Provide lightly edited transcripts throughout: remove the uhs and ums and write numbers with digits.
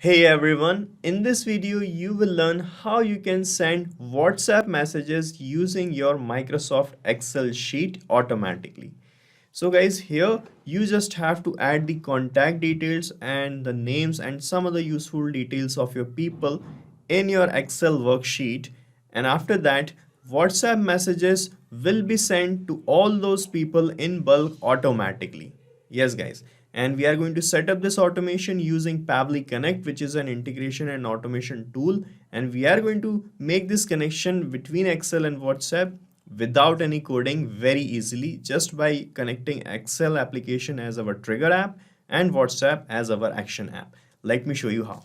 Hey everyone, in this video you will learn how you can send WhatsApp messages using your Microsoft Excel sheet automatically. So guys, here you just have to add the contact details and the names and some other useful details of your people in your Excel worksheet, and after that WhatsApp messages will be sent to all those people in bulk automatically. Yes guys, and we are going to set up this automation using Pabbly Connect, which is an integration and automation tool, and we are going to make this connection between Excel and WhatsApp without any coding very easily, just by connecting Excel application as our trigger app and WhatsApp as our action app. Let me show you how.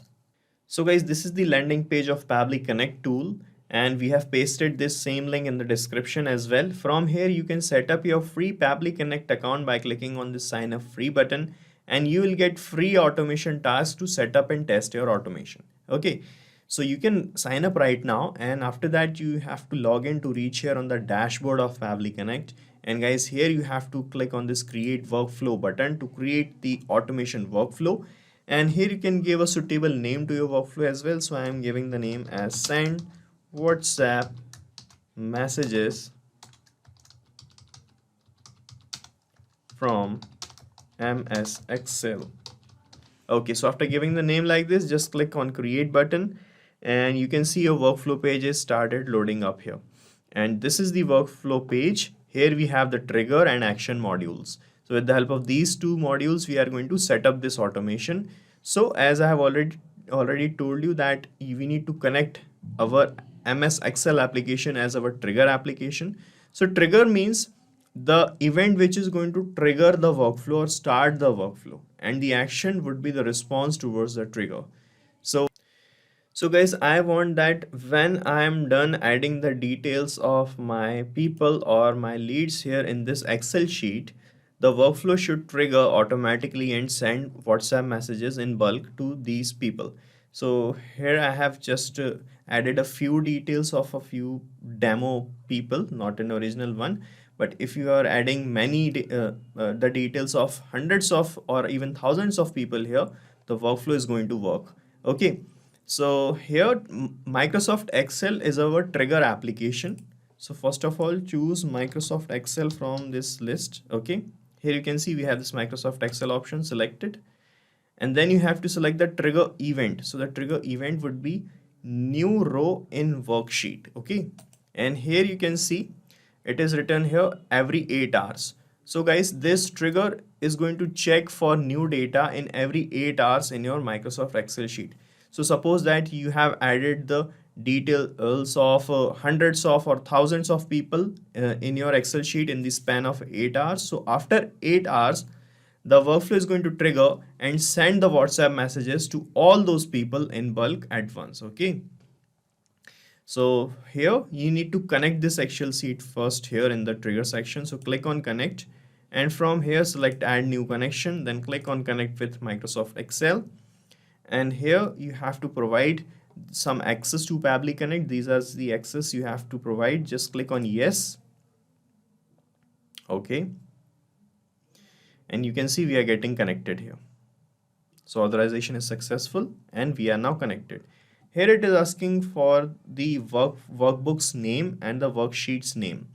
So guys, this is the landing page of Pabbly Connect tool, and we have pasted this same link in the description as well. From here you can set up your free Pabbly Connect account by clicking on the sign up free button, and you will get free automation tasks to set up and test your automation. Okay, so you can sign up right now, and after that you have to log in to reach here on the dashboard of Pabbly Connect. And guys, here you have to click on this create workflow button to create the automation workflow, and here you can give a suitable name to your workflow as well. So I am giving the name as send WhatsApp messages from MS Excel. Okay, so after giving the name like this, just click on create button, and you can see your workflow page is started loading up here. And this is the workflow page. Here we have the trigger and action modules. So with the help of these two modules, we are going to set up this automation. So as I have already told you that we need to connect our MS Excel application as our trigger application. So trigger means the event which is going to trigger the workflow or start the workflow, and the action would be the response towards the trigger. So guys, I want that when I am done adding the details of my people or my leads here in this Excel sheet, the workflow should trigger automatically and send WhatsApp messages in bulk to these people. So here I have just added a few details of a few demo people, not an original one. But if you are adding the details of hundreds of or even thousands of people here, the workflow is going to work. Okay. So here Microsoft Excel is our trigger application. So first of all, choose Microsoft Excel from this list. Okay, here you can see we have this Microsoft Excel option selected, and then you have to select the trigger event. So the trigger event would be new row in worksheet. Okay, and here you can see it is written here every 8 hours. So guys, this trigger is going to check for new data in every 8 hours in your Microsoft Excel sheet. So suppose that you have added the details of hundreds of or thousands of people in your Excel sheet in the span of 8 hours. So after 8 hours, the workflow is going to trigger and send the WhatsApp messages to all those people in bulk at once. Okay. So here you need to connect this Excel sheet first here in the trigger section. So click on connect, and from here select add new connection, then click on connect with Microsoft Excel. And here you have to provide some access to Pabbly Connect. These are the access you have to provide. Just click on yes. Okay. And you can see we are getting connected here. So authorization is successful and we are now connected. Here it is asking for the workbook's name and the worksheet's name.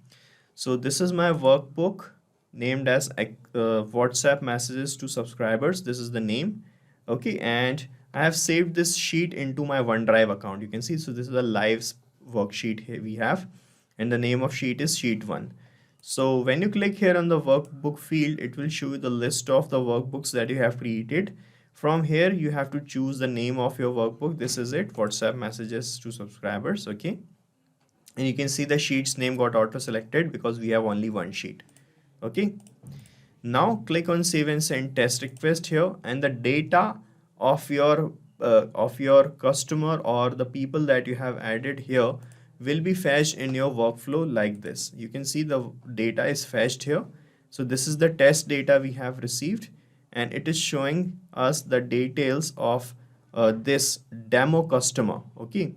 So this is my workbook named as WhatsApp messages to subscribers. This is the name. Okay, and I have saved this sheet into my OneDrive account. You can see, so this is a live worksheet here we have, and the name of sheet is sheet 1. So when you click here on the workbook field, it will show you the list of the workbooks that you have created. From here, you have to choose the name of your workbook. This is it, WhatsApp messages to subscribers. Okay, and you can see the sheet's name got auto selected because we have only one sheet. Okay, now click on save and send test request here, and the data of your customer or the people that you have added here will be fetched in your workflow like this. You can see the data is fetched here. So this is the test data we have received, and it is showing us the details of this demo customer. Okay,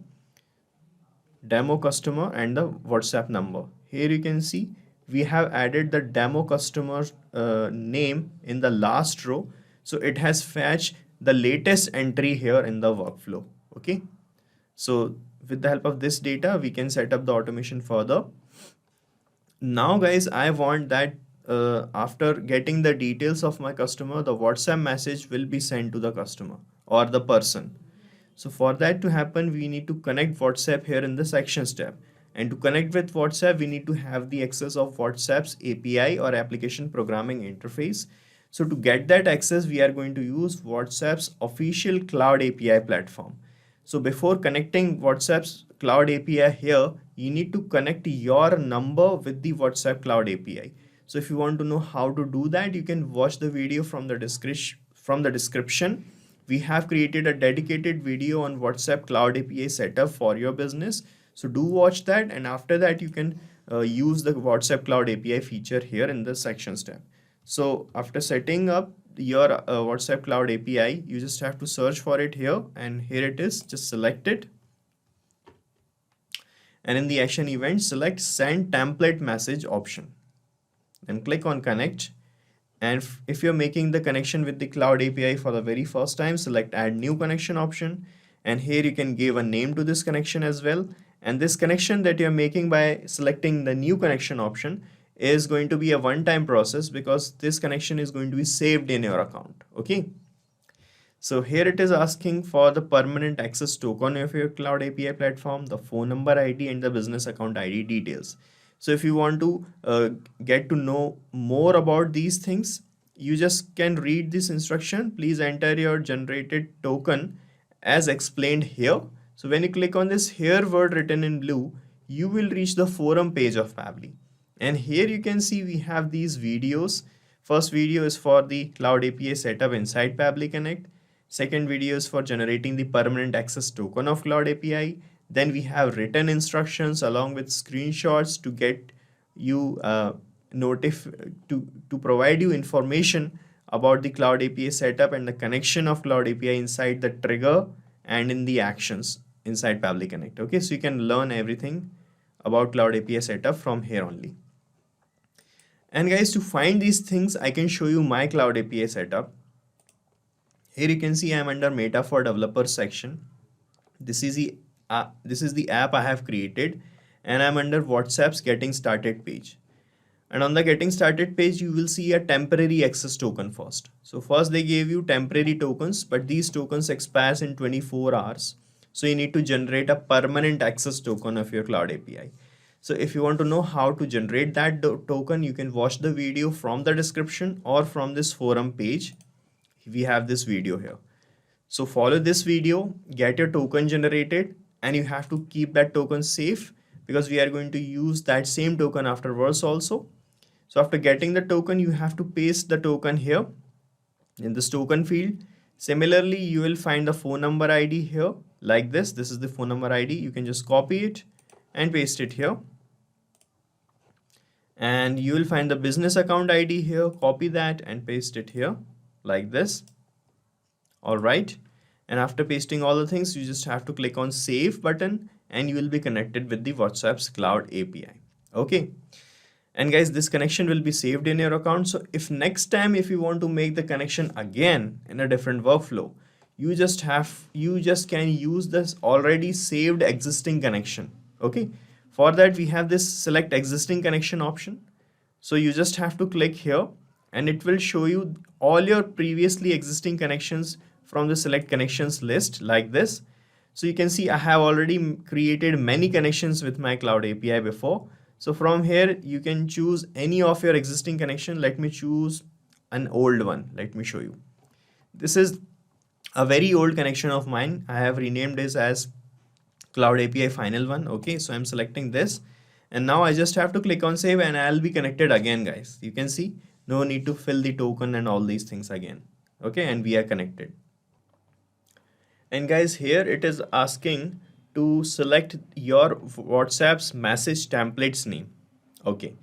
demo customer and the WhatsApp number. Here you can see we have added the demo customer name in the last row. So it has fetched the latest entry here in the workflow. Okay, so with the help of this data, we can set up the automation further. Now guys, I want that after getting the details of my customer, the WhatsApp message will be sent to the customer or the person. So for that to happen, we need to connect WhatsApp here in the sections tab. And to connect with WhatsApp, we need to have the access of WhatsApp's API or application programming interface. So to get that access, we are going to use WhatsApp's official cloud API platform. So before connecting WhatsApp's cloud API here, you need to connect your number with the WhatsApp cloud API. So if you want to know how to do that, you can watch the video from the description. We have created a dedicated video on WhatsApp cloud API setup for your business. So do watch that, and after that you can use the WhatsApp cloud API feature here in the sections tab. So after setting up your WhatsApp cloud API, you just have to search for it here, and here it is. Just select it, and in the action event, select send template message option, and click on connect. And if you're making the connection with the cloud API for the very first time, select add new connection option, and here you can give a name to this connection as well. And this connection that you're making by selecting the new connection option is going to be a one-time process, because this connection is going to be saved in your account. Okay, so here it is asking for the permanent access token of your cloud API platform, the phone number ID, and the business account ID details. So if you want to get to know more about these things, you just can read this instruction. Please enter your generated token as explained here. So when you click on this here word written in blue, you will reach the forum page of Pabbly. And here you can see we have these videos. First video is for the cloud API setup inside Pabbly Connect. Second video is for generating the permanent access token of cloud API. Then we have written instructions along with screenshots to get you to provide you information about the cloud API setup and the connection of cloud API inside the trigger and in the actions inside Pabbly Connect. Okay, so you can learn everything about cloud API setup from here only. And guys, to find these things, I can show you my cloud API setup. Here you can see I'm under Meta for Developers section. This is the app I have created, and I'm under WhatsApp's Getting Started page. And on the Getting Started page, you will see a temporary access token first. So first they gave you temporary tokens, but these tokens expires in 24 hours. So you need to generate a permanent access token of your cloud API. So if you want to know how to generate that token, you can watch the video from the description or from this forum page. We have this video here. So follow this video, get your token generated, and you have to keep that token safe, because we are going to use that same token afterwards also. So after getting the token, you have to paste the token here in this token field. Similarly, you will find the phone number ID here like this. This is the phone number ID. You can just copy it and paste it here. And you will find the business account ID here. Copy that and paste it here like this. All right. And after pasting all the things, you just have to click on save button, and you will be connected with the WhatsApp's cloud API. Okay. And guys, this connection will be saved in your account. So if next time, if you want to make the connection again in a different workflow, you just can use this already saved existing connection. Okay. For that, we have this select existing connection option. So you just have to click here, and it will show you all your previously existing connections from the select connections list like this. So you can see I have already created many connections with my cloud API before. So from here, you can choose any of your existing connection. Let me choose an old one. Let me show you. This is a very old connection of mine. I have renamed this as cloud API final one. Okay, so I'm selecting this, and now I just have to click on save, and I'll be connected again, guys. You can see no need to fill the token and all these things again. Okay, and we are connected. And guys, here it is asking to select your WhatsApp's message templates name. Okay,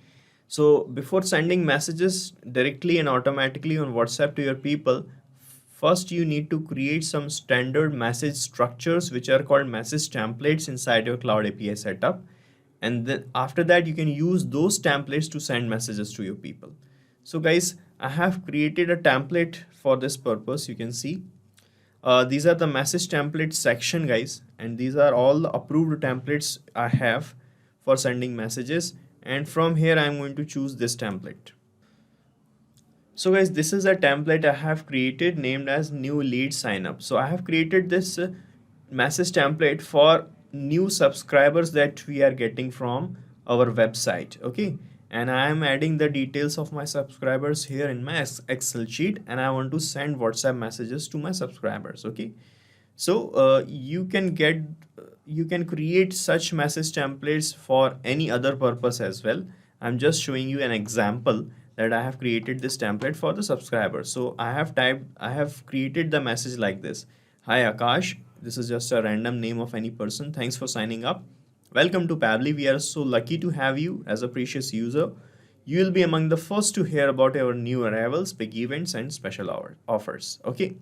so before sending messages directly and automatically on WhatsApp to your people, first you need to create some standard message structures which are called message templates inside your cloud API setup. And then after that, you can use those templates to send messages to your people. So guys, I have created a template for this purpose. You can see These are the message template section, guys, and these are all the approved templates I have for sending messages. And from here I'm going to choose this template. So guys, this is a template I have created named as new lead sign up. So I have created this message template for new subscribers that we are getting from our website. Okay, and I am adding the details of my subscribers here in my Excel sheet, and I want to send WhatsApp messages to my subscribers. Okay, so you can create such message templates for any other purpose as well. I'm just showing you an example that I have created this template for the subscribers. So I have created the message like this. Hi Akash, this is just a random name of any person. Thanks for signing up. Welcome to Pabbly. We are so lucky to have you as a precious user. You will be among the first to hear about our new arrivals, big events, and special offers. Okay.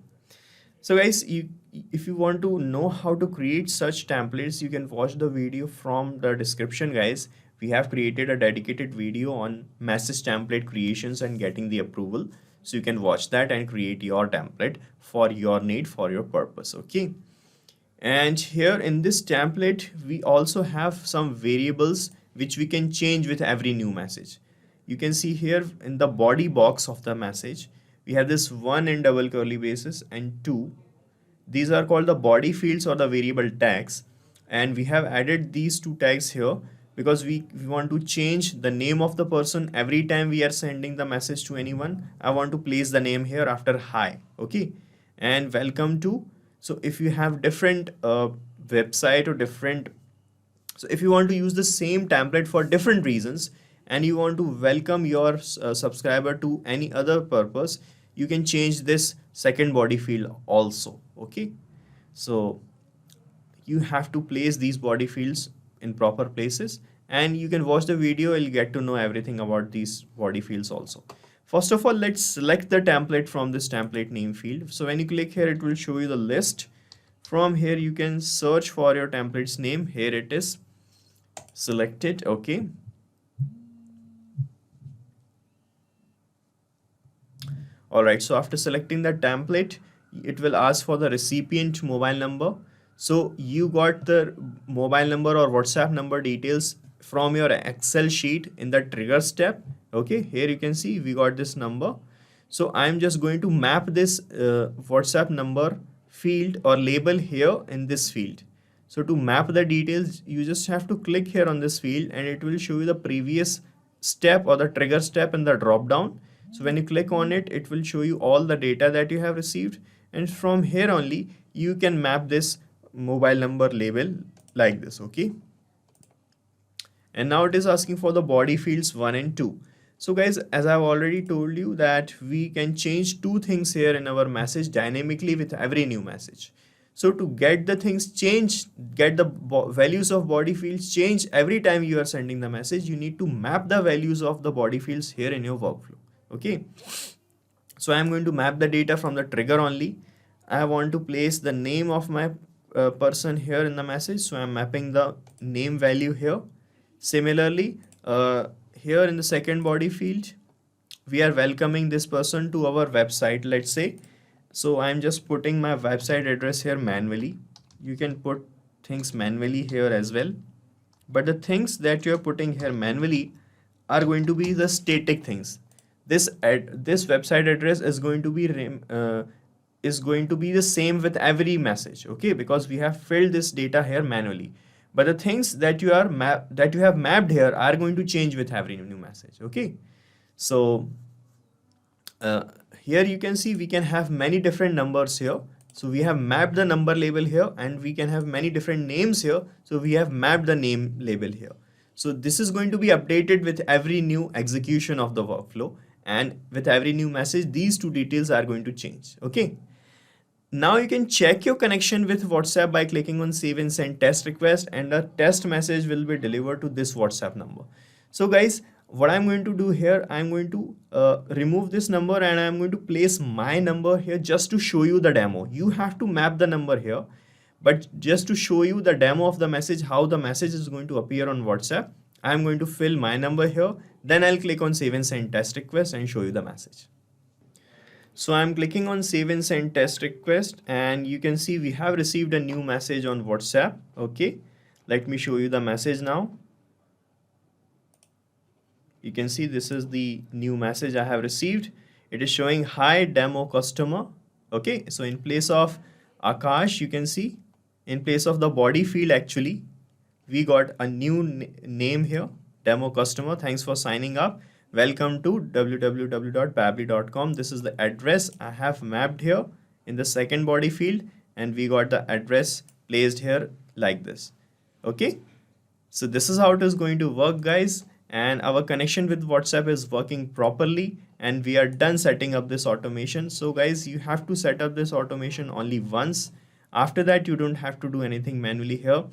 So guys, if you want to know how to create such templates, you can watch the video from the description, guys. We have created a dedicated video on message template creations and getting the approval. So you can watch that and create your template for your need, for your purpose. Okay. And here in this template, we also have some variables which we can change with every new message. You can see here in the body box of the message, we have this 1 in double curly braces and 2. These are called the body fields or the variable tags. And we have added these 2 tags here because we want to change the name of the person every time we are sending the message to anyone. I want to place the name here after hi. Okay. And welcome to. So if you have different website or different, so if you want to use the same template for different reasons and you want to welcome your subscriber to any other purpose, you can change this second body field also. Okay, so you have to place these body fields in proper places, and you can watch the video. You'll get to know everything about these body fields also. First of all, let's select the template from this template name field. So when you click here, it will show you the list. From here, you can search for your template's name. Here it is. Select it. Okay. All right. So after selecting the template, it will ask for the recipient mobile number. So you got the mobile number or WhatsApp number details from your Excel sheet in the trigger step. Okay, here you can see we got this number. So I'm just going to map this WhatsApp number field or label here in this field. So to map the details, you just have to click here on this field and it will show you the previous step or the trigger step in the drop down. So when you click on it, it will show you all the data that you have received. And from here only, you can map this mobile number label like this. Okay. And now it is asking for the body fields 1 and 2. So guys, as I've already told you that we can change 2 things here in our message dynamically with every new message. So to get the things changed, get the values of body fields change every time you are sending the message, you need to map the values of the body fields here in your workflow. Okay. So I'm going to map the data from the trigger only. I want to place the name of my person here in the message. So I'm mapping the name value here. Similarly, here in the second body field, we are welcoming this person to our website, let's say. So I'm just putting my website address here manually. You can put things manually here as well. But the things that you're putting here manually are going to be the static things. This website address is going to be the same with every message, okay? Because we have filled this data here manually. But the things that you have mapped here are going to change with every new message. Okay, so here you can see we can have many different numbers here. So we have mapped the number label here, and we can have many different names here. So we have mapped the name label here. So this is going to be updated with every new execution of the workflow, and with every new message, these 2 details are going to change. Okay. Now you can check your connection with WhatsApp by clicking on save and send test request, and a test message will be delivered to this WhatsApp number. So guys, what I'm going to do here, I'm going to remove this number and I'm going to place my number here just to show you the demo. You have to map the number here, but just to show you the demo of the message, how the message is going to appear on WhatsApp, I'm going to fill my number here. Then I'll click on save and send test request and show you the message. So I'm clicking on save and send test request, and you can see we have received a new message on WhatsApp. Okay, let me show you the message now. You can see this is the new message I have received. It is showing hi demo customer. Okay, so in place of Akash, you can see in place of the body field, actually we got a new name here, demo customer. Thanks for signing up. Welcome to www.pabbly.com. This is the address I have mapped here in the second body field, and we got the address placed here like this. Okay, so this is how it is going to work, guys, and our connection with WhatsApp is working properly, and we are done setting up this automation. So guys, you have to set up this automation only once. After that, you don't have to do anything manually here.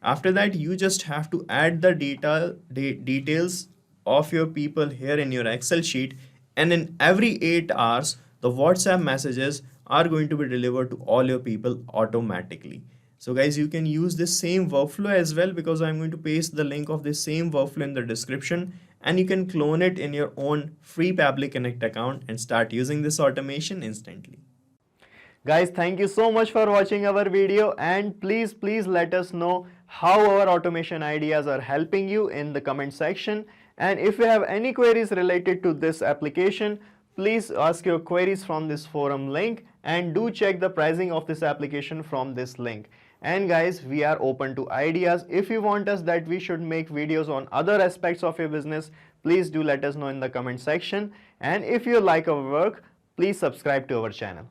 After that, you just have to add the details of your people here in your Excel sheet, and in every 8 hours the WhatsApp messages are going to be delivered to all your people automatically. So guys, you can use this same workflow as well, because I'm going to paste the link of this same workflow in the description, and you can clone it in your own free Pabbly Connect account and start using this automation instantly. Guys, thank you so much for watching our video, and please let us know how our automation ideas are helping you in the comment section. And if you have any queries related to this application, please ask your queries from this forum link, and do check the pricing of this application from this link. And guys, we are open to ideas. If you want us that we should make videos on other aspects of your business, please do let us know in the comment section. And if you like our work, please subscribe to our channel.